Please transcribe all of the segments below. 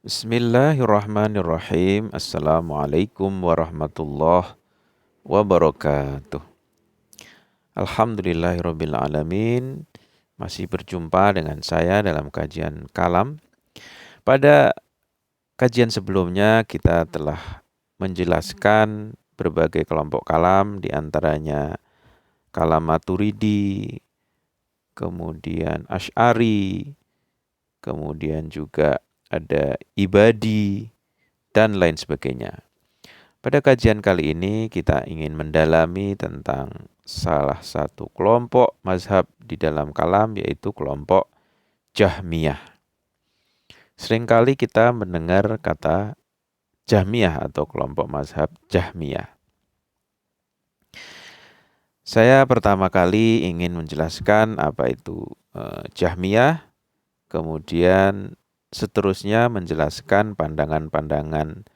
Bismillahirrahmanirrahim. Assalamualaikum warahmatullahi wabarakatuh. Alhamdulillahirabbil alamin. Masih berjumpa dengan saya dalam kajian kalam. Pada kajian sebelumnya kita telah menjelaskan berbagai kelompok kalam, di antaranya kalam Maturidi, kemudian Asy'ari, kemudian juga ada Ibadi, dan lain sebagainya. Pada kajian kali ini kita ingin mendalami tentang salah satu kelompok mazhab di dalam kalam, yaitu kelompok Jahmiyah. Seringkali kita mendengar kata Jahmiyah atau kelompok mazhab Jahmiyah. Saya pertama kali ingin menjelaskan apa itu Jahmiyah, kemudian seterusnya menjelaskan pandangan-pandangan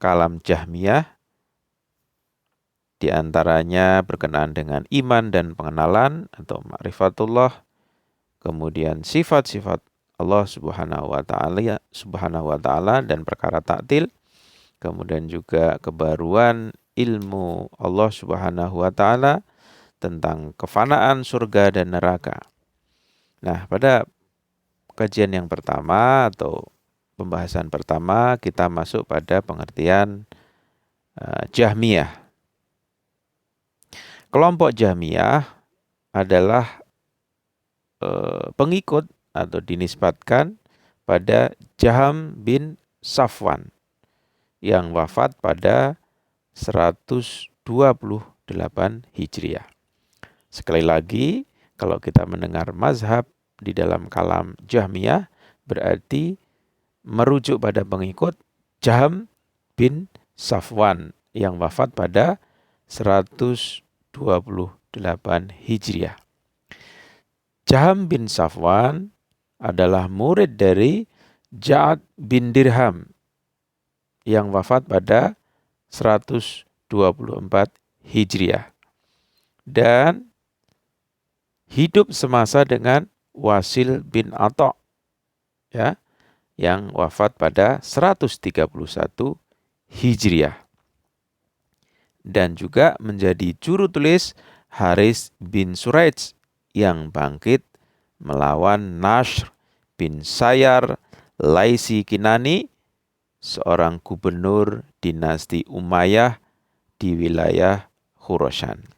kalam Jahmiyah, di antaranya berkenaan dengan iman dan pengenalan atau ma'rifatullah, kemudian sifat-sifat Allah Subhanahu wa taala dan perkara taktil, kemudian juga kebaruan ilmu Allah Subhanahu wa taala tentang kefanaan surga dan neraka. Nah, pada kajian yang pertama atau pembahasan pertama kita masuk pada pengertian Jahmiyah. Kelompok Jahmiyah adalah pengikut atau dinisbatkan pada Jahm bin Safwan yang wafat pada 128 Hijriah. Sekali lagi, kalau kita mendengar mazhab di dalam kalam Jahmiyah, berarti merujuk pada pengikut Jahm bin Safwan yang wafat pada 128 Hijriah. Jahm bin Safwan adalah murid dari Ja'ad bin Dirham yang wafat pada 124 Hijriah. Dan hidup semasa dengan Wasil bin Atha, ya, yang wafat pada 131 Hijriah. Dan juga menjadi juru tulis Haris bin Suraij yang bangkit melawan Nashr bin Sayyar Laisi Kinani, seorang gubernur dinasti Umayyah di wilayah Khurasan.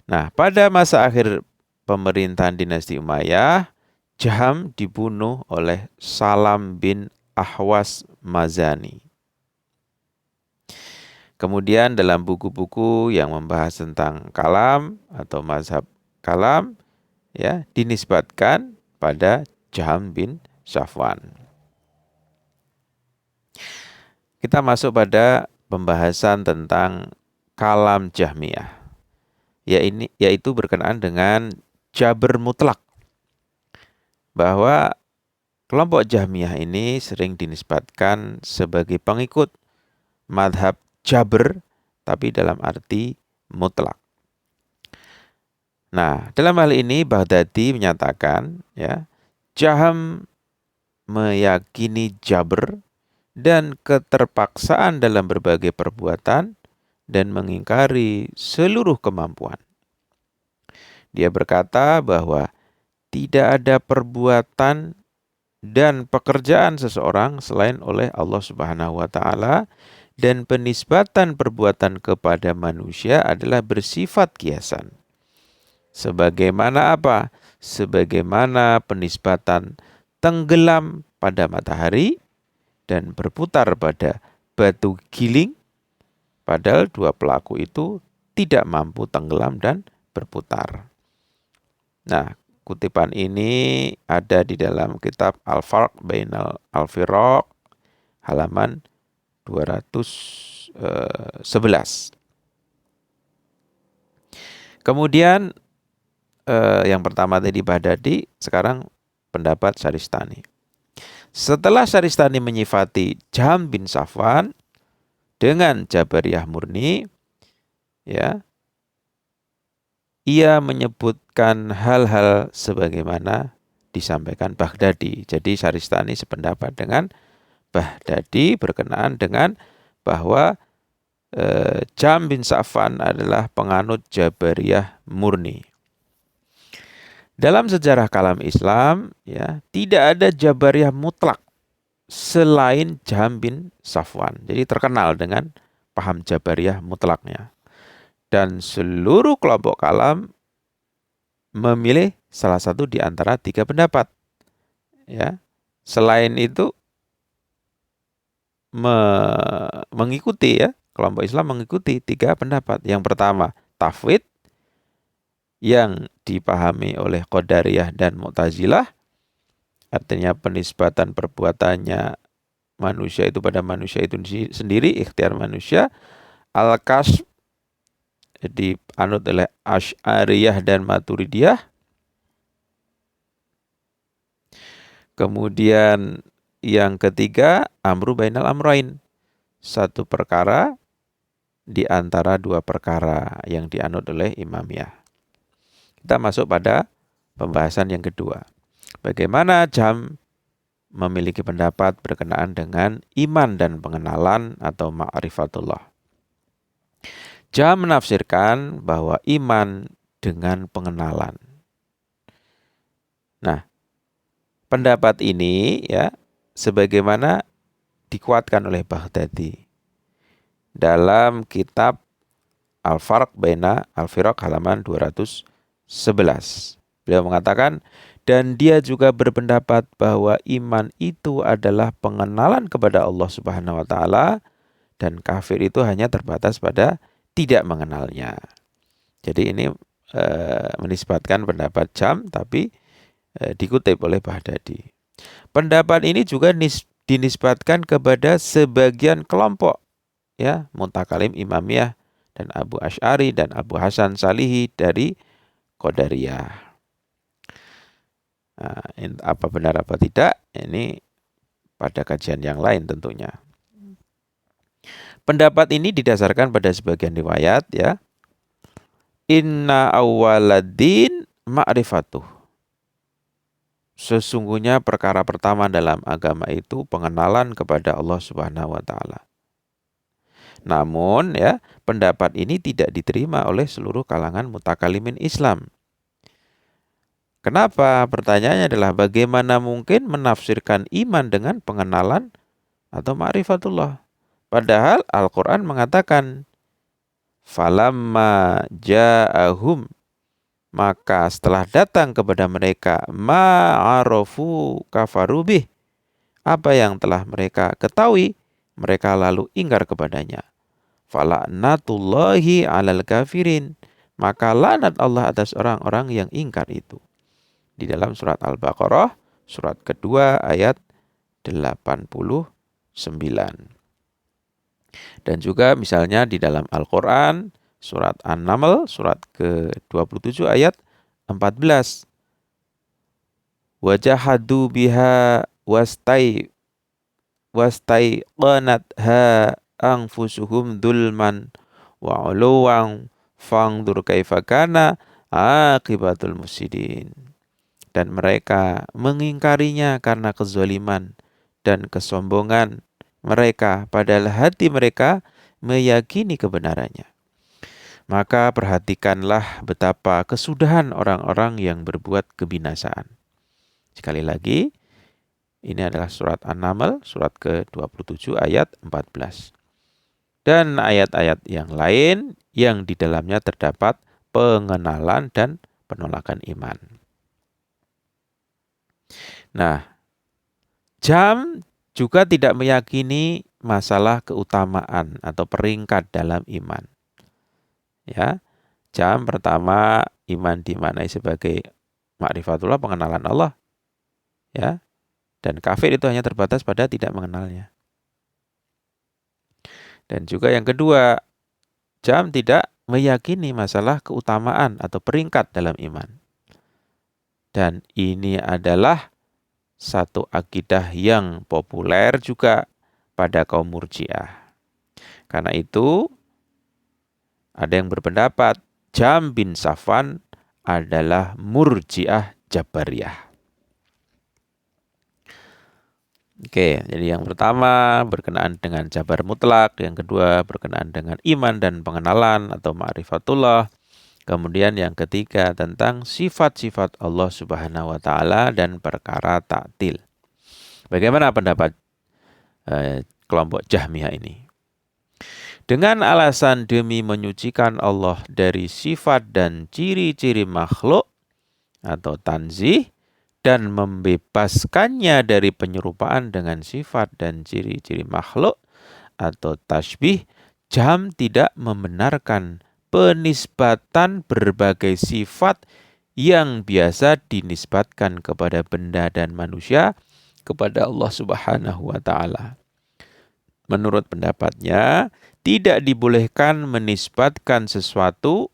Nah, pada masa akhir pemerintahan dinasti Umayyah, Jahm dibunuh oleh Salam bin Ahwas Mazani. Kemudian dalam buku-buku yang membahas tentang kalam atau mazhab kalam, ya, dinisbatkan pada Jahm bin Safwan. Kita masuk pada pembahasan tentang kalam Jahmiyah, yaitu berkenaan dengan Jabr mutlak. Bahwa kelompok Jahmiyah ini sering dinisbatkan sebagai pengikut madhab Jabr, tapi dalam arti mutlak. Nah, dalam hal ini Baghdadi menyatakan, ya, Jahm meyakini Jabr dan keterpaksaan dalam berbagai perbuatan dan mengingkari seluruh kemampuan. Dia berkata bahwa tidak ada perbuatan dan pekerjaan seseorang selain oleh Allah Subhanahu wa taala, dan penisbatan perbuatan kepada manusia adalah bersifat kiasan. Sebagaimana apa? Sebagaimana penisbatan tenggelam pada matahari dan berputar pada batu giling, padahal dua pelaku itu tidak mampu tenggelam dan berputar. Nah, kutipan ini ada di dalam kitab Al-Farq Bainal Al-Firaq, halaman 211. Kemudian yang pertama tadi Baghdadi, sekarang pendapat Syaristani. Setelah Syaristani menyifati Jahm bin Safwan dengan Jabariyah murni, ya, ia menyebutkan hal-hal sebagaimana disampaikan Baghdadi. Jadi Syaristani sependapat dengan Baghdadi berkenaan dengan bahwa Jahm bin Safwan adalah penganut Jabariyah murni. Dalam sejarah kalam Islam, ya, tidak ada Jabariyah mutlak selain Jahm bin Safwan. Jadi terkenal dengan paham Jabariyah mutlaknya. Dan seluruh kelompok kalam memilih salah satu di antara 3 pendapat. Ya. Selain itu mengikuti, ya, kelompok Islam mengikuti 3 pendapat. Yang pertama, tafwid yang dipahami oleh Qadariyah dan Mu'tazilah, artinya penisbatan perbuatannya manusia itu pada manusia itu sendiri, ikhtiar manusia. Al-Kasb dianut oleh Asy'ariyah dan Maturidiyah. Kemudian yang ketiga, amru bainal amrain, satu perkara di antara 2 perkara yang dianut oleh Imamiyah. Kita masuk pada pembahasan yang kedua. Bagaimana Jahm memiliki pendapat berkenaan dengan iman dan pengenalan atau ma'rifatullah. Jahm menafsirkan bahwa iman dengan pengenalan. Nah, pendapat ini, ya, sebagaimana dikuatkan oleh Baghdadi dalam kitab Al-Farq Baina Al-Firaq halaman 211. Beliau mengatakan, dan dia juga berpendapat bahwa iman itu adalah pengenalan kepada Allah Subhanahu wa taala dan kafir itu hanya terbatas pada tidak mengenalnya. Jadi ini menisbatkan pendapat Jahm tapi dikutip oleh Baghdadi. Pendapat ini juga dinisbatkan kepada sebagian kelompok, ya, Mutakalim Imamiyah dan Abu Asy'ari dan Abu Hasan Salihi dari Qadariyah. Nah, apa benar apa tidak, ini pada kajian yang lain tentunya. Pendapat ini didasarkan pada sebagian riwayat, ya. Inna awwaladdin ma'rifatuh. Sesungguhnya perkara pertama dalam agama itu pengenalan kepada Allah Subhanahu wa taala. Namun, ya, pendapat ini tidak diterima oleh seluruh kalangan mutakalimin Islam. Kenapa? Pertanyaannya adalah bagaimana mungkin menafsirkan iman dengan pengenalan atau ma'rifatullah? Padahal Al-Quran mengatakan, falamma ja'ahum, maka setelah datang kepada mereka ma'arofu kafarubih, apa yang telah mereka ketahui, mereka lalu ingkar kepadanya. Fala'natullahi 'alal kafirin, maka laknat Allah atas orang-orang yang ingkar itu. Di dalam surat Al-Baqarah, surat kedua ayat 89. Dan juga misalnya di dalam Al-Quran, surat An-Naml, surat ke-27 ayat 14. Wajahadu biha wastaiqanatha anfusuhum dzulman wa 'uluwan fangdur kaifa kana aqibatul mufsidin. Dan mereka mengingkarinya karena kezaliman dan kesombongan mereka, padahal hati mereka meyakini kebenarannya. Maka perhatikanlah betapa kesudahan orang-orang yang berbuat kebinasaan. Sekali lagi, ini adalah surat An-Naml, surat ke-27 ayat 14. Dan ayat-ayat yang lain yang di dalamnya terdapat pengenalan dan penolakan iman. Nah, Jahm juga tidak meyakini masalah keutamaan atau peringkat dalam iman. Ya, Jahm pertama, iman dimaknai sebagai ma'rifatullah, pengenalan Allah. Ya, dan kafir itu hanya terbatas pada tidak mengenalnya. Dan juga yang kedua, Jahm tidak meyakini masalah keutamaan atau peringkat dalam iman. Dan ini adalah satu akidah yang populer juga pada kaum Murji'ah. Karena itu, ada yang berpendapat Jahm bin Safwan adalah Murji'ah Jabariyah. Oke, jadi yang pertama berkenaan dengan jabar mutlak, yang kedua berkenaan dengan iman dan pengenalan atau ma'rifatullah. Kemudian yang ketiga tentang sifat-sifat Allah Subhanahu wa taala dan perkara ta'til. Bagaimana pendapat kelompok Jahmiyah ini? Dengan alasan demi menyucikan Allah dari sifat dan ciri-ciri makhluk atau tanzih dan membebaskannya dari penyerupaan dengan sifat dan ciri-ciri makhluk atau tasbih, Jahm tidak membenarkan penisbatan berbagai sifat yang biasa dinisbatkan kepada benda dan manusia kepada Allah Subhanahu wa taala. Menurut pendapatnya, tidak dibolehkan menisbatkan sesuatu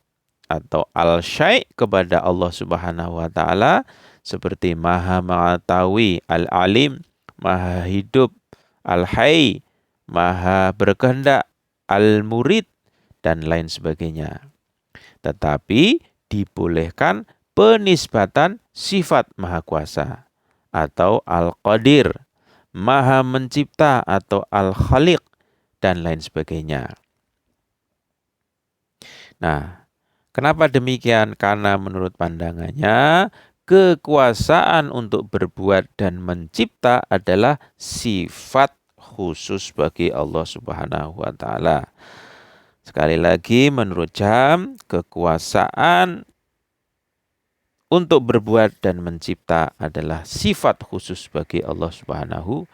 atau al-syai' kepada Allah Subhanahu wa taala seperti Maha Mengetahui, Al-Alim, Maha Hidup, Al-Hayy, Maha Berkehendak, Al-Murid dan lain sebagainya. Tetapi dibolehkan penisbatan sifat Maha Kuasa atau Al-Qadir, Maha Mencipta atau Al-Khaliq dan lain sebagainya. Nah, kenapa demikian? Karena menurut pandangannya, kekuasaan untuk berbuat dan mencipta adalah sifat khusus bagi Allah Subhanahu wa taala. Sekali lagi menurut Jahm, kekuasaan untuk berbuat dan mencipta adalah sifat khusus bagi Allah Subhanahu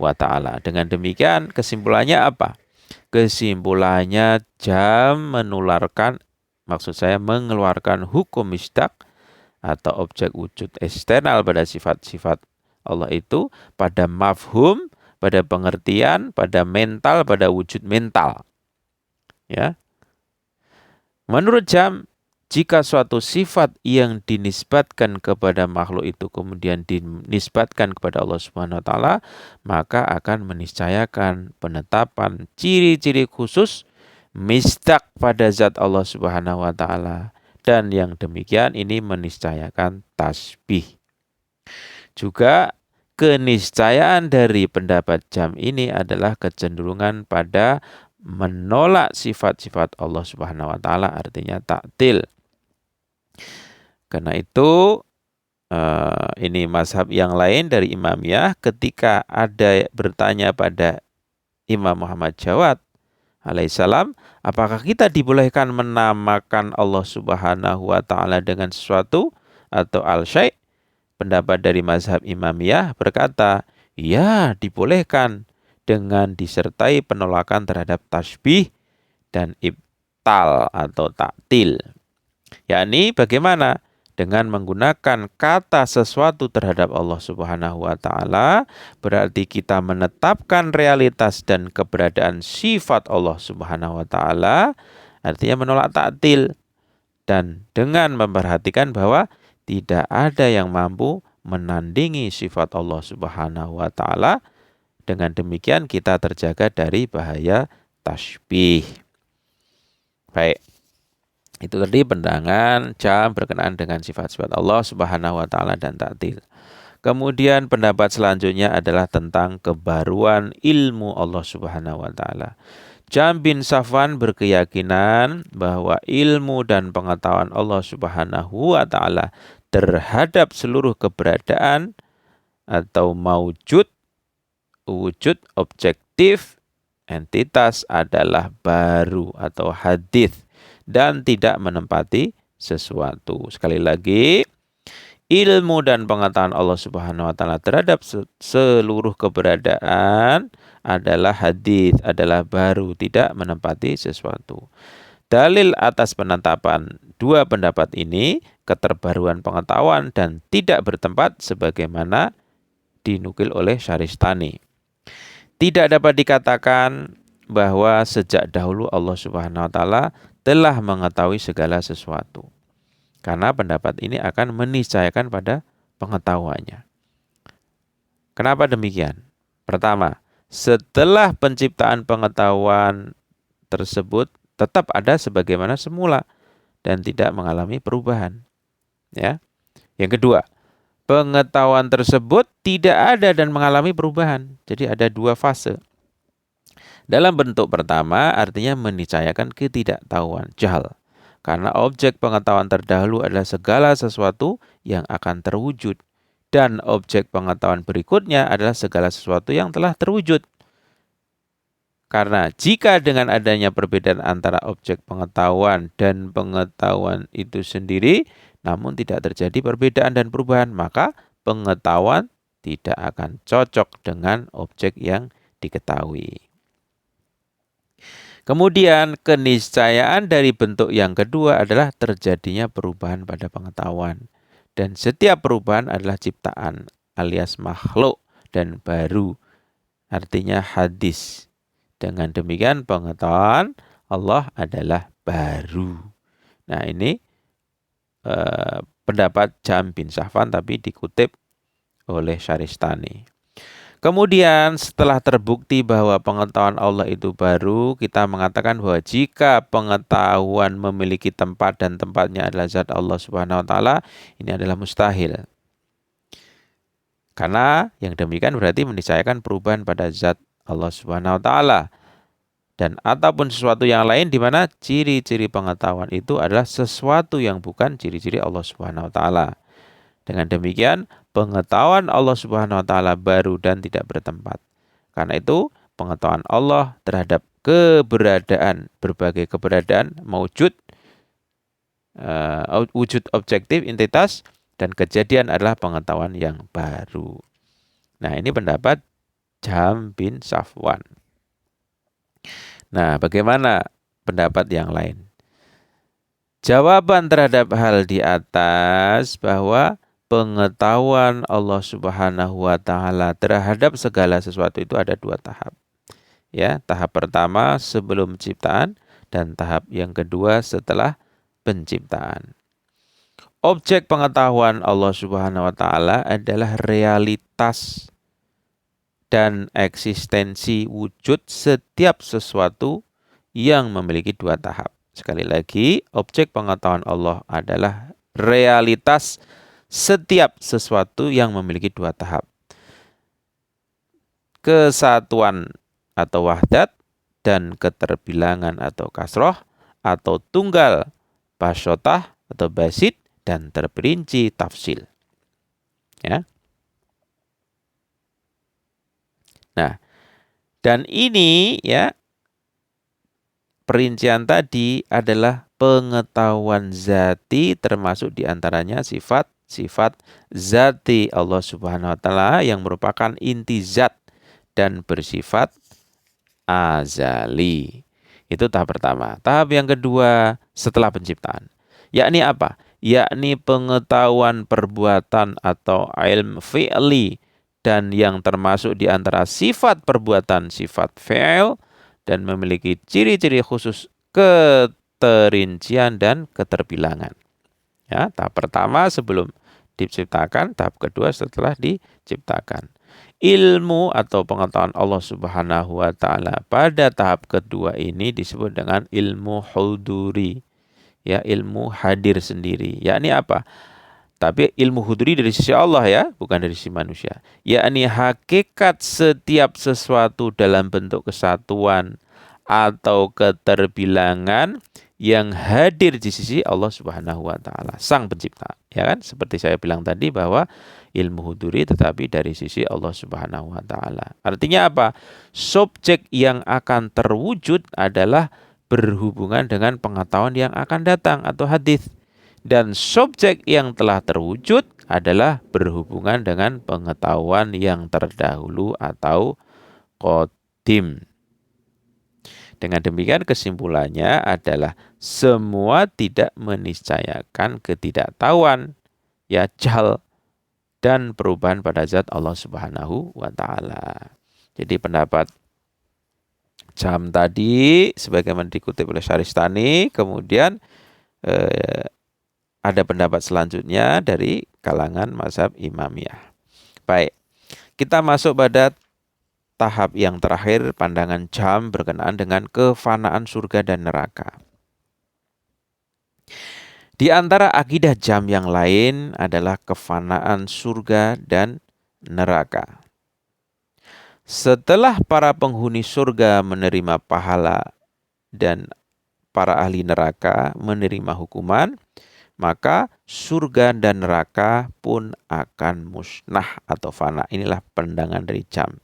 wa taala. Dengan demikian kesimpulannya apa? Kesimpulannya Jahm mengeluarkan hukum misdak atau objek wujud eksternal pada sifat-sifat Allah itu pada mafhum, pada pengertian, pada mental, pada wujud mental. Ya. Menurut Jahm, jika suatu sifat yang dinisbatkan kepada makhluk itu kemudian dinisbatkan kepada Allah Subhanahu wa taala, maka akan meniscayakan penetapan ciri-ciri khusus misdak pada zat Allah Subhanahu wa taala. Dan yang demikian ini meniscayakan tasbih. Juga keniscayaan dari pendapat Jahm ini adalah kecenderungan pada menolak sifat-sifat Allah Subhanahu wa taala, artinya ta'til. Karena itu ini mazhab yang lain dari Imamiyah ketika ada bertanya pada Imam Muhammad Jawad alaihissalam, apakah kita dibolehkan menamakan Allah Subhanahu wa taala dengan sesuatu atau al-syai'? Pendapat dari mazhab Imamiyah berkata, ya dibolehkan dengan disertai penolakan terhadap tasbih dan ibtal atau taktil. Yakni bagaimana? Dengan menggunakan kata sesuatu terhadap Allah Subhanahu wa taala, berarti kita menetapkan realitas dan keberadaan sifat Allah Subhanahu wa taala, artinya menolak taktil. Dan dengan memperhatikan bahwa tidak ada yang mampu menandingi sifat Allah Subhanahu wa taala. Dengan demikian kita terjaga dari bahaya tasbih. Baik. Itu tadi pandangan Jahm berkenaan dengan sifat-sifat Allah Subhanahu wa taala dan ta'til. Kemudian pendapat selanjutnya adalah tentang kebaruan ilmu Allah Subhanahu wa taala. Jahm bin Safwan berkeyakinan bahwa ilmu dan pengetahuan Allah Subhanahu wa taala terhadap seluruh keberadaan atau wujud objektif entitas adalah baru atau hadits dan tidak menempati sesuatu. Sekali lagi, ilmu dan pengetahuan Allah Subhanahu wa taala terhadap seluruh keberadaan adalah hadits, adalah baru, tidak menempati sesuatu. Dalil atas penetapan dua pendapat ini, keterbaruan pengetahuan dan tidak bertempat sebagaimana dinukil oleh Syaristani. Tidak dapat dikatakan bahwa sejak dahulu Allah Subhanahu wa taala telah mengetahui segala sesuatu. Karena pendapat ini akan meniscayakan pada pengetahuannya. Kenapa demikian? Pertama, setelah penciptaan pengetahuan tersebut tetap ada sebagaimana semula dan tidak mengalami perubahan. Ya. Yang kedua, pengetahuan tersebut tidak ada dan mengalami perubahan. Jadi ada dua fase. Dalam bentuk pertama artinya meniscayakan ketidaktahuan, jahal. Karena objek pengetahuan terdahulu adalah segala sesuatu yang akan terwujud. Dan objek pengetahuan berikutnya adalah segala sesuatu yang telah terwujud. Karena jika dengan adanya perbedaan antara objek pengetahuan dan pengetahuan itu sendiri, namun tidak terjadi perbedaan dan perubahan, maka pengetahuan tidak akan cocok dengan objek yang diketahui. Kemudian keniscayaan dari bentuk yang kedua adalah terjadinya perubahan pada pengetahuan. Dan setiap perubahan adalah ciptaan alias makhluk dan baru, artinya hadis. Dengan demikian pengetahuan Allah adalah baru. Nah ini pendapat Jahm bin Safwan tapi dikutip oleh Syaristani. Kemudian setelah terbukti bahwa pengetahuan Allah itu baru, kita mengatakan bahwa jika pengetahuan memiliki tempat dan tempatnya adalah zat Allah Subhanahu wa taala, ini adalah mustahil. Karena yang demikian berarti meniscayakan perubahan pada zat Allah Subhanahu wa taala. Dan ataupun sesuatu yang lain di mana ciri-ciri pengetahuan itu adalah sesuatu yang bukan ciri-ciri Allah Subhanahu wa taala. Dengan demikian, pengetahuan Allah Subhanahu wa taala baru dan tidak bertempat. Karena itu, pengetahuan Allah terhadap keberadaan, berbagai keberadaan, wujud objektif, entitas, dan kejadian adalah pengetahuan yang baru. Nah, ini pendapat Jahm bin Safwan. Nah, bagaimana pendapat yang lain? Jawaban terhadap hal di atas bahwa pengetahuan Allah Subhanahu wa taala terhadap segala sesuatu itu ada dua tahap. Ya, tahap pertama sebelum ciptaan dan tahap yang kedua setelah penciptaan. Objek pengetahuan Allah Subhanahu wa taala adalah realitas dan eksistensi wujud setiap sesuatu yang memiliki dua tahap. Sekali lagi, objek pengetahuan Allah adalah realitas setiap sesuatu yang memiliki dua tahap. Kesatuan atau wahdat dan keterbilangan atau kasroh atau tunggal basyotah atau basit dan terperinci tafsil. Ya. Nah, dan ini ya perincian tadi adalah pengetahuan zati termasuk diantaranya sifat zati Allah Subhanahu wa taala yang merupakan inti zat dan bersifat azali. Itu tahap pertama. Tahap yang kedua setelah penciptaan. Yakni apa? Yakni pengetahuan perbuatan atau ilm fi'li dan yang termasuk di antara sifat perbuatan sifat fi'il dan memiliki ciri-ciri khusus keterincian dan keterbilangan. Ya, tahap pertama sebelum diciptakan, tahap kedua setelah diciptakan. Ilmu atau pengetahuan Allah Subhanahu wa taala pada tahap kedua ini disebut dengan ilmu huduri. Ya, ilmu hadir sendiri. Yakni apa? Tapi ilmu huduri dari sisi Allah ya, bukan dari sisi manusia. Yakni hakikat setiap sesuatu dalam bentuk kesatuan atau keterbilangan yang hadir di sisi Allah Subhanahu wa taala, Sang Pencipta. Ya kan? Seperti saya bilang tadi bahwa ilmu huduri tetapi dari sisi Allah Subhanahu wa taala. Artinya apa? Subjek yang akan terwujud adalah berhubungan dengan pengetahuan yang akan datang atau hadis. Dan subjek yang telah terwujud adalah berhubungan dengan pengetahuan yang terdahulu atau qadim. Dengan demikian kesimpulannya adalah semua tidak meniscayakan ketidaktahuan, ya jahal dan perubahan pada zat Allah Subhanahu wa taala. Jadi pendapat Jahm tadi sebagaimana dikutip oleh Syaristani, kemudian ada pendapat selanjutnya dari kalangan mazhab Imamiyah. Baik, kita masuk pada tahap yang terakhir pandangan Jahm berkenaan dengan kefanaan surga dan neraka. Di antara akidah jam yang lain adalah kefanaan surga dan neraka. Setelah para penghuni surga menerima pahala dan para ahli neraka menerima hukuman, maka surga dan neraka pun akan musnah atau fana. Inilah pandangan dari jam.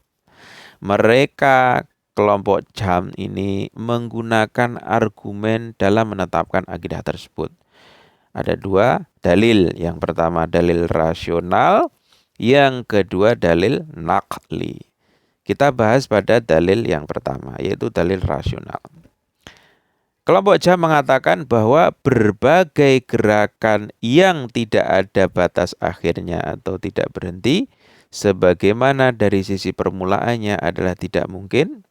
Mereka kelompok jam ini menggunakan argumen dalam menetapkan akidah tersebut. Ada dua dalil. Yang pertama dalil rasional, yang kedua dalil naqli. Kita bahas pada dalil yang pertama, yaitu dalil rasional. Kelompok jam mengatakan bahwa berbagai gerakan yang tidak ada batas akhirnya atau tidak berhenti, sebagaimana dari sisi permulaannya adalah tidak mungkin,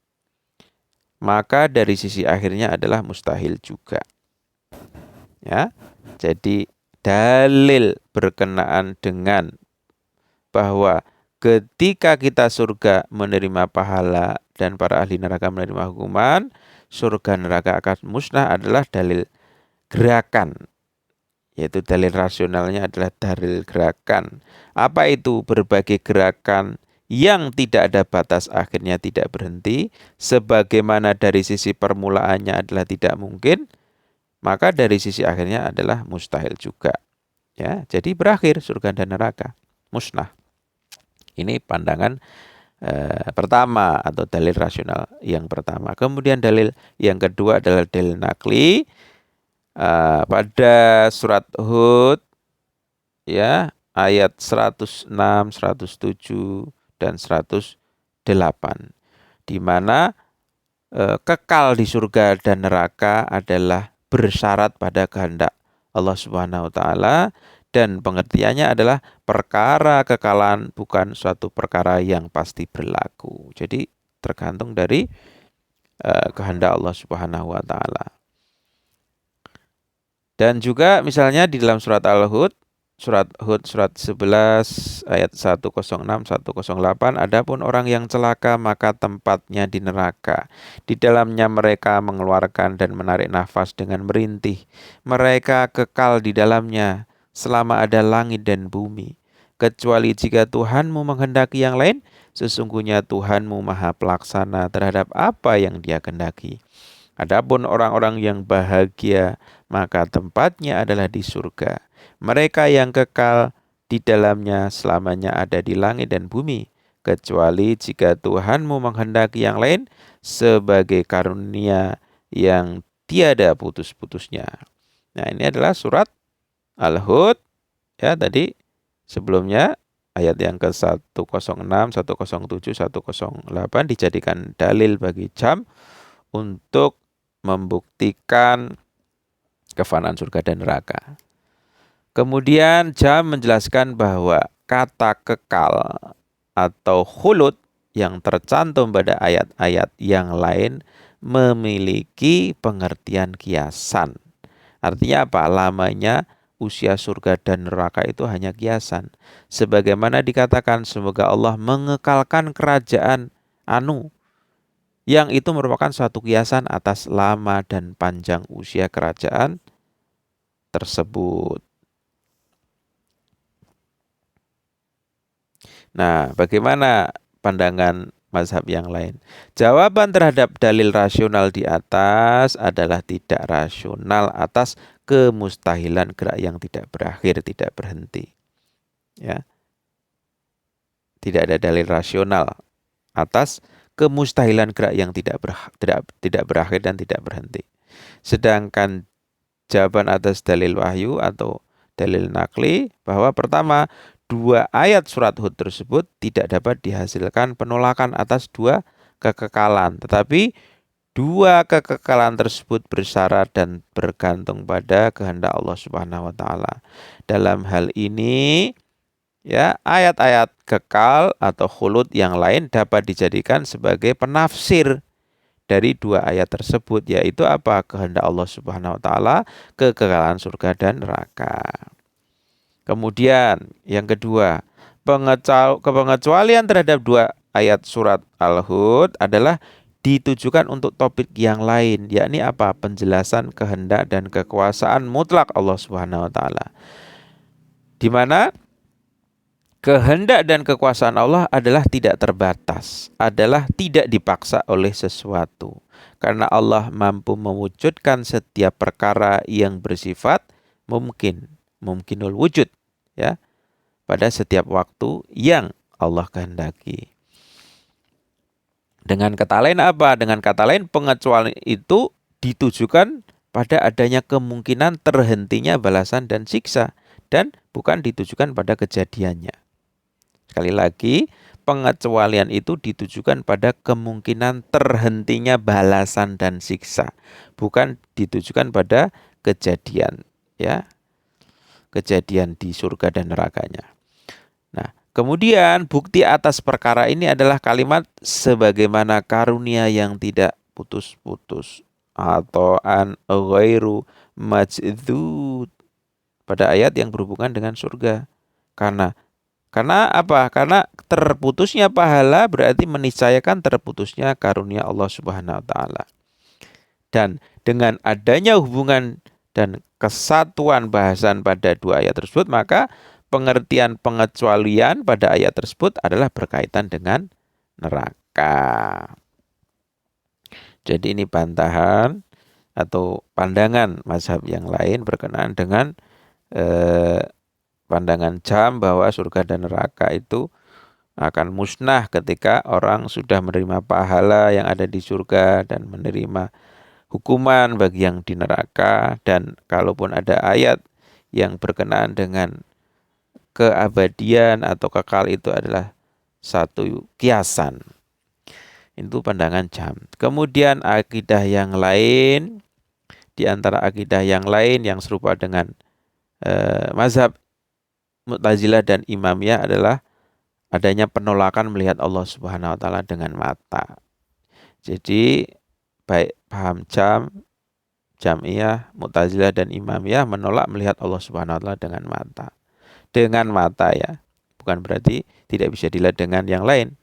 maka dari sisi akhirnya adalah mustahil juga. Ya, jadi dalil berkenaan dengan bahwa ketika kita surga menerima pahala dan para ahli neraka menerima hukuman, surga neraka akan musnah adalah dalil gerakan. Yaitu dalil rasionalnya adalah dalil gerakan. Apa itu berbagai gerakan yang tidak ada batas akhirnya tidak berhenti, sebagaimana dari sisi permulaannya adalah tidak mungkin, maka dari sisi akhirnya adalah mustahil juga. Ya, jadi berakhir surga dan neraka, musnah. Ini pandangan pertama atau dalil rasional yang pertama. Kemudian dalil yang kedua adalah dalil nakli. Pada surat Hud ya, ayat 106, 107 dan 108, di mana kekal di surga dan neraka adalah bersyarat pada kehendak Allah Subhanahu wa taala, dan pengertiannya adalah perkara kekalan bukan suatu perkara yang pasti berlaku. Jadi tergantung dari kehendak Allah Subhanahu wa taala. Dan juga misalnya di dalam surat Al-Hud, surat 11 ayat 106 108, adapun orang yang celaka maka tempatnya di neraka. Di dalamnya mereka mengeluarkan dan menarik nafas dengan merintih. Mereka kekal di dalamnya selama ada langit dan bumi. Kecuali jika Tuhanmu menghendaki yang lain, sesungguhnya Tuhanmu maha pelaksana terhadap apa yang Dia kehendaki. Adapun orang-orang yang bahagia, maka tempatnya adalah di surga. Mereka yang kekal di dalamnya selamanya ada di langit dan bumi, kecuali jika Tuhanmu menghendaki yang lain sebagai karunia yang tiada putus-putusnya. Nah, ini adalah surat Al-Hud ya, tadi sebelumnya ayat yang ke-106, 107, 108 dijadikan dalil bagi jam untuk membuktikan kefanaan surga dan neraka. Kemudian jam menjelaskan bahwa kata kekal atau khulud yang tercantum pada ayat-ayat yang lain memiliki pengertian kiasan. Artinya apa? Lamanya usia surga dan neraka itu hanya kiasan. Sebagaimana dikatakan, semoga Allah mengekalkan kerajaan Anu, yang itu merupakan suatu kiasan atas lama dan panjang usia kerajaan tersebut. Nah, bagaimana pandangan mazhab yang lain? Jawaban terhadap dalil rasional di atas adalah tidak rasional atas kemustahilan gerak yang tidak berakhir, tidak berhenti. Ya. Tidak ada dalil rasional atas kemustahilan gerak yang tidak berakhir dan tidak berhenti. Sedangkan jawaban atas dalil wahyu atau dalil nakli bahwa pertama, dua ayat surat Hud tersebut tidak dapat dihasilkan penolakan atas dua kekekalan, tetapi dua kekekalan tersebut bersyarat dan bergantung pada kehendak Allah Subhanahu wa taala. Dalam hal ini ya, ayat-ayat kekal atau khulud yang lain dapat dijadikan sebagai penafsir dari dua ayat tersebut, yaitu apa? Kehendak Allah Subhanahu wa taala, kekekalan surga dan neraka. Kemudian yang kedua, pengecualian terhadap dua ayat surat Al-Hud adalah ditujukan untuk topik yang lain, yakni apa? Penjelasan kehendak dan kekuasaan mutlak Allah Subhanahu wa taala. Di mana kehendak dan kekuasaan Allah adalah tidak terbatas, adalah tidak dipaksa oleh sesuatu. Karena Allah mampu mewujudkan setiap perkara yang bersifat mungkinul wujud, ya, pada setiap waktu yang Allah kehendaki. Dengan kata lain apa? Dengan kata lain pengecualian itu ditujukan pada adanya kemungkinan terhentinya balasan dan siksa dan bukan ditujukan pada kejadiannya. Sekali lagi, pengecualian itu ditujukan pada kemungkinan terhentinya balasan dan siksa, bukan ditujukan pada kejadian, ya. Kejadian di surga dan nerakanya. Nah, kemudian bukti atas perkara ini adalah kalimat sebagaimana karunia yang tidak putus-putus atau an ghairu majdud pada ayat yang berhubungan dengan surga. Karena apa? Karena terputusnya pahala berarti meniscayakan terputusnya karunia Allah Subhanahu wa taala. Dan dengan adanya hubungan dan kesatuan bahasan pada dua ayat tersebut, maka pengertian pengecualian pada ayat tersebut adalah berkaitan dengan neraka. Jadi ini bantahan atau pandangan mazhab yang lain berkenaan dengan pandangan Jam bahwa surga dan neraka itu akan musnah ketika orang sudah menerima pahala yang ada di surga dan menerima hukuman bagi yang di neraka. Dan kalaupun ada ayat yang berkenaan dengan keabadian atau kekal, itu adalah satu kiasan. Itu pandangan Jam. Kemudian akidah yang lain, di antara akidah yang lain yang serupa dengan mazhab Mu'tazilah dan Imamiyah adalah adanya penolakan melihat Allah Subhanahu wa taala dengan mata. Jadi baik paham Jam'iyah, Mu'tazilah dan Imamiyah menolak melihat Allah Subhanahu wa taala dengan mata. Dengan mata, ya. Bukan berarti tidak bisa dilihat dengan yang lain.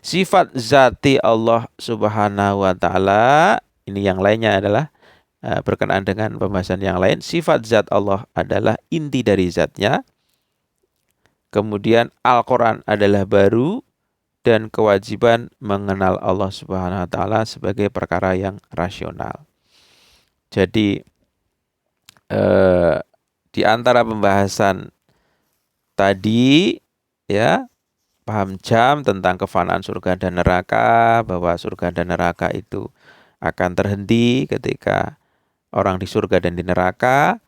Sifat zati Allah Subhanahu wa taala, ini yang lainnya adalah berkenaan dengan pembahasan yang lain. Sifat zat Allah adalah inti dari zatnya. Kemudian Al-Quran adalah baru dan kewajiban mengenal Allah Subhanahu wa taala sebagai perkara yang rasional. Jadi di antara pembahasan tadi, ya, paham Jam tentang kefanaan surga dan neraka, bahwa surga dan neraka itu akan terhenti ketika orang di surga dan di neraka,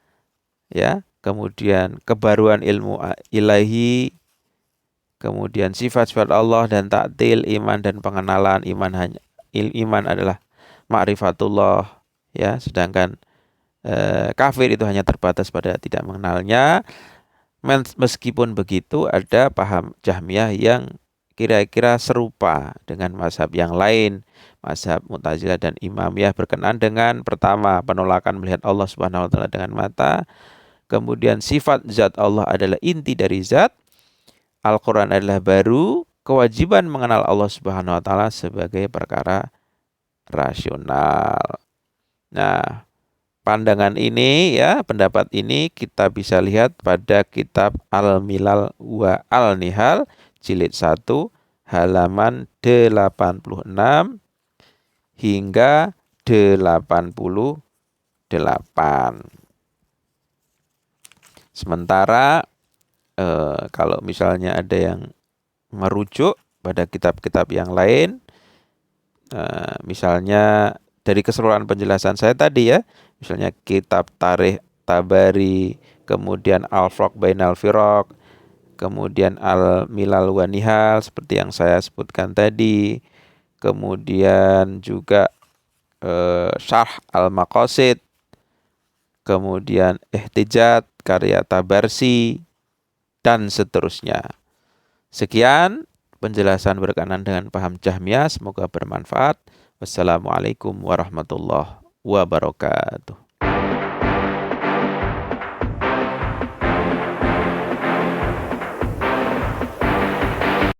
ya. Kemudian kebaruan ilmu ilahi, kemudian sifat-sifat Allah dan taktil, iman dan pengenalan. Iman adalah ma'rifatullah, ya, sedangkan kafir itu hanya terbatas pada tidak mengenalnya. Meskipun begitu, ada paham Jahmiyah yang kira-kira serupa dengan mazhab yang lain, mazhab Mu'tazilah dan Imamiyah, berkenaan dengan pertama, penolakan melihat Allah Subhanahu wa taala dengan mata. Kemudian sifat zat Allah adalah inti dari zat. Al-Quran adalah baru. Kewajiban mengenal Allah Subhanahu wa taala sebagai perkara rasional. Nah, pandangan ini, ya, pendapat ini kita bisa lihat pada kitab Al-Milal wa Al-Nihal jilid 1 halaman 86 hingga 88. Sementara kalau misalnya ada yang merujuk pada kitab-kitab yang lain, misalnya dari keseluruhan penjelasan saya tadi, ya, misalnya kitab Tarikh Tabari, kemudian Al-Furq Bainal Firaq, kemudian Al-Milal wa Nihal seperti yang saya sebutkan tadi, kemudian juga Syarh Al-Maqasid, kemudian Ihtijat karya Tabarsi, dan seterusnya. Sekian penjelasan berkenaan dengan paham Jahmiyah, semoga bermanfaat. Wassalamualaikum warahmatullahi wabarakatuh.